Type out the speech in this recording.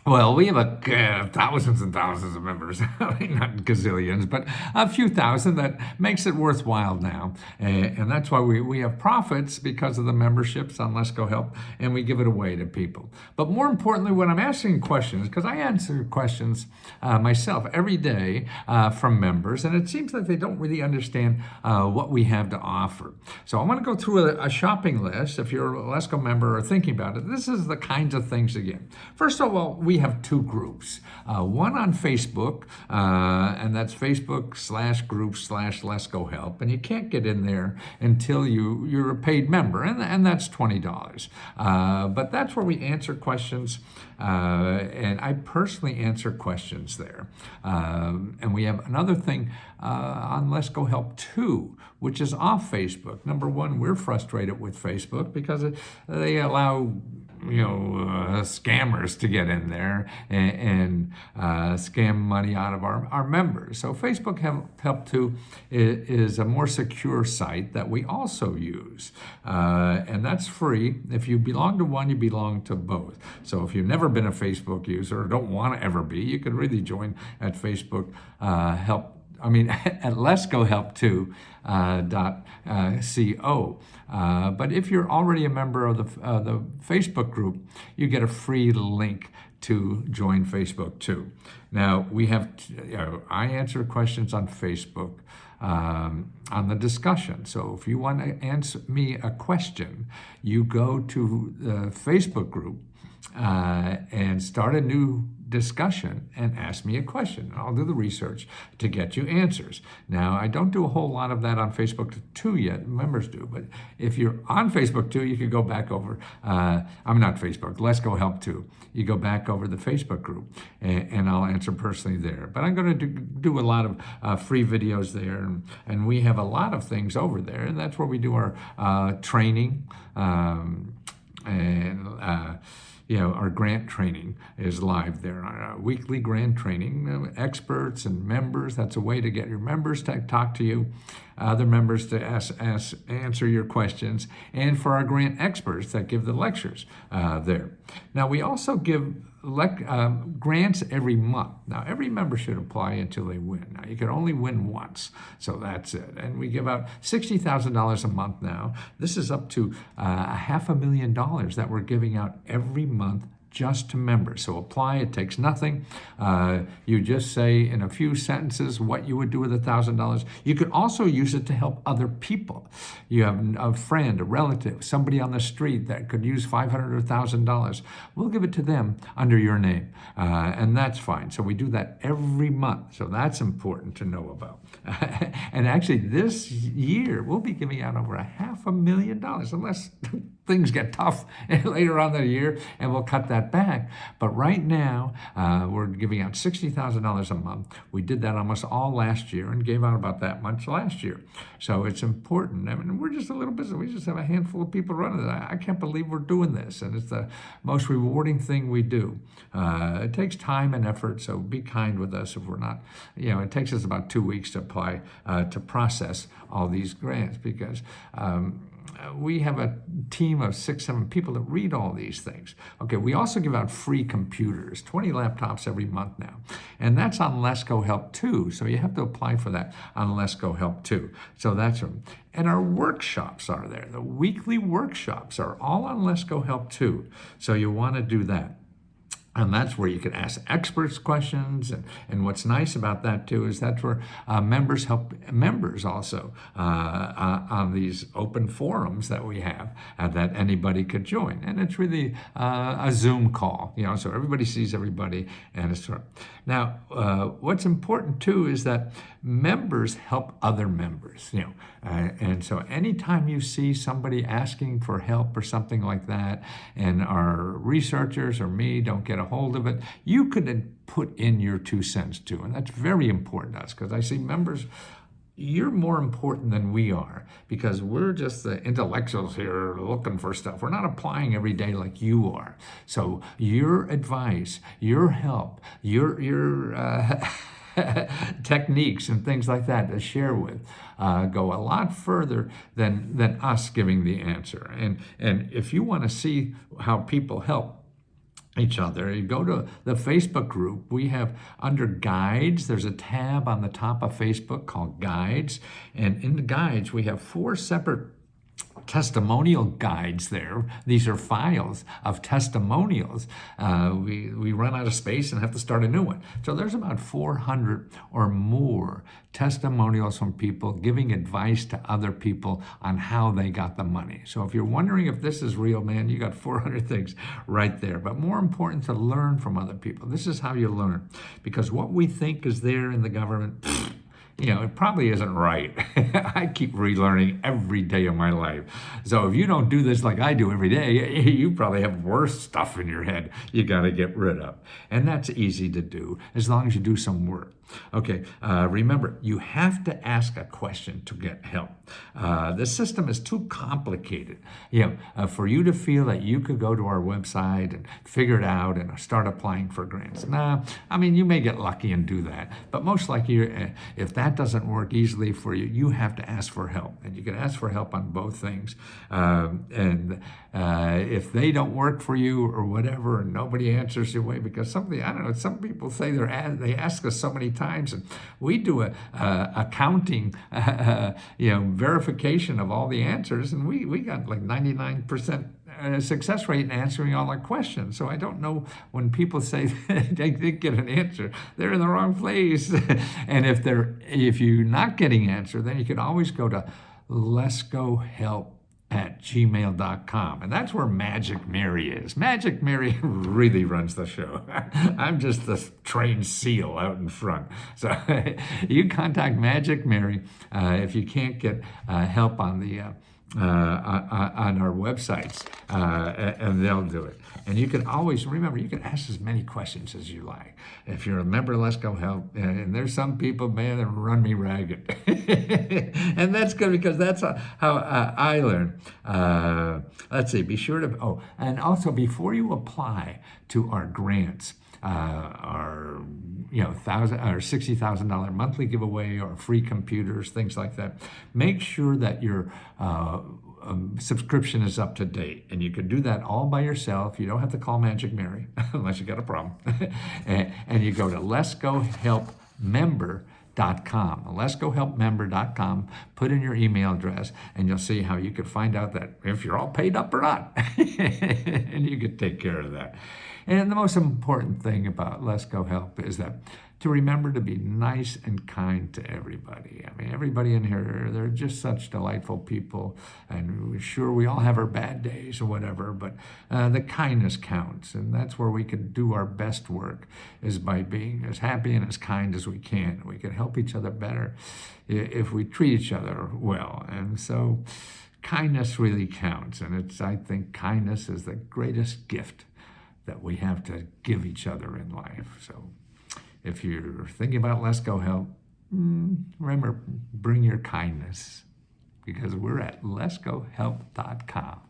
Well, we have thousands and thousands of members. I mean, not gazillions, but a few thousand. That makes it worthwhile now. And that's why we have profits because of the memberships on Let's Go Help, and we give it away to people. But more importantly, when I'm asking questions, because I answer questions myself every day from members, and it seems like they don't really understand what we have to offer. So I want to go through a shopping list. If you're a Let's Go member or thinking about it, this is the kinds of things again. First of all, we have two groups. One on Facebook, and that's Facebook/group/Let's Go Help. And you can't get in there until you're a paid member, and that's $20. But that's where we answer questions, and I personally answer questions there. And we have another thing on Let's Go Help 2, which is off Facebook. Number one, we're frustrated with Facebook because they allow scammers to get in there and scam money out of our members. So Facebook Help 2 is a more secure site that we also use. And that's free. If you belong to one, you belong to both. So if you've never been a Facebook user or don't want to ever be, you could really join at Facebook Help. At Let's Go Help 2. .co. But if you're already a member of the Facebook group, you get a free link to join Facebook too. Now we have, I answer questions on Facebook on the discussion. So if you want to answer me a question, you go to the Facebook group and start a new discussion and ask me a question. I'll do the research to get you answers. Now, I don't do a whole lot of that on Facebook 2 yet. Members do. But if you're on Facebook 2, you could go back over, I'm not Facebook, Let's Go Help 2. You go back over the Facebook group and I'll answer personally there. But I'm going to do a lot of free videos there. And we have a lot of things over there. And that's where we do our training our grant training is live there. Our weekly grant training, experts and members. That's a way to get your members to talk to you, other members to answer your questions, and for our grant experts that give the lectures there. Now, we also give grants every month. Now, every member should apply until they win. Now, you can only win once, so that's it. And we give out $60,000 a month now. This is up to $500,000 that we're giving out every month just to members. So apply, it takes nothing. You just say in a few sentences what you would do with $1,000. You could also use it to help other people. You have a friend, a relative, somebody on the street that could use $500 or $1,000. We'll give it to them under your name, and that's fine. So we do that every month. So that's important to know about. And actually this year, we'll be giving out over $500,000, unless things get tough later on in the year, and we'll cut that back. But right now, we're giving out $60,000 a month. We did that almost all last year and gave out about that much last year. So it's important. I mean, we're just a little busy. We just have a handful of people running it. I can't believe we're doing this, and it's the most rewarding thing we do. It takes time and effort, so be kind with us if we're not, it takes us about 2 weeks to apply, to process all these grants, because we have a team of 6-7 people that read all these things. Okay, we also give out free computers, 20 laptops every month now. And that's on Let's Go Help 2. So you have to apply for that on Let's Go Help 2. So that's them. And our workshops are there. The weekly workshops are all on Let's Go Help 2. So you want to do that. And that's where you can ask experts questions. And what's nice about that, too, is that's where members help members also on these open forums that we have that anybody could join. And it's really a Zoom call, so everybody sees everybody. And it's now, what's important, too, is that members help other members, and so anytime you see somebody asking for help or something like that, and our researchers or me don't get a hold of it, you could put in your 2 cents too. And that's very important to us, because I see members, you're more important than we are, because we're just the intellectuals here looking for stuff. We're not applying every day like you are. So your advice, your help, your techniques and things like that to share with go a lot further than us giving the answer. And if you want to see how people help, each other. You go to the Facebook group. We have under guides, there's a tab on the top of Facebook called guides. And in the guides, we have 4 separate testimonial guides there. These are files of testimonials. We run out of space and have to start a new one. So there's about 400 or more testimonials from people giving advice to other people on how they got the money. So if you're wondering if this is real, man, you got 400 things right there. But more important, to learn from other people. This is how you learn. Because what we think is there in the government, it probably isn't right. I keep relearning every day of my life. So if you don't do this like I do every day, you probably have worse stuff in your head you got to get rid of. And that's easy to do as long as you do some work. Okay, remember, you have to ask a question to get help. The system is too complicated, for you to feel that you could go to our website and figure it out and start applying for grants. Nah, I mean, you may get lucky and do that, but most likely, if that doesn't work easily for you, you have to ask for help. And you can ask for help on both things. If they don't work for you or whatever, and nobody answers your way, because some people say they ask us so many times, and we do a accounting, verification of all the answers, and we got like 99% success rate in answering all our questions. So I don't know when people say they didn't get an answer, they're in the wrong place. And if you're not getting an answer, then you can always go to lesgohelp@gmail.com. And that's where Magic Mary is. Magic Mary really runs the show. I'm just the trained seal out in front. So you contact Magic Mary if you can't get help on the on our websites, and they'll do it. And you can always, remember, you can ask as many questions as you like. If you're a member of Let's Go Help, and there's some people, man, that run me ragged. And that's good, because that's how I learn. Let's see, be sure to, and also before you apply to our grants, our $60,000 monthly giveaway or free computers, things like that, make sure that your subscription is up to date. And you can do that all by yourself. You don't have to call Magic Mary unless you got a problem. and you go to letsgohelpmember.com, letsgohelpmember.com, put in your email address, and you'll see how you can find out that if you're all paid up or not. And you can take care of that. And the most important thing about Let's Go Help is that to remember to be nice and kind to everybody. I mean, everybody in here, they're just such delightful people. And sure, we all have our bad days or whatever, but the kindness counts. And that's where we can do our best work, is by being as happy and as kind as we can. We can help each other better if we treat each other well. And so kindness really counts. And I think kindness is the greatest gift that we have to give each other in life. So if you're thinking about Let's Go Help, remember, bring your kindness, because we're at letsgohelp.com.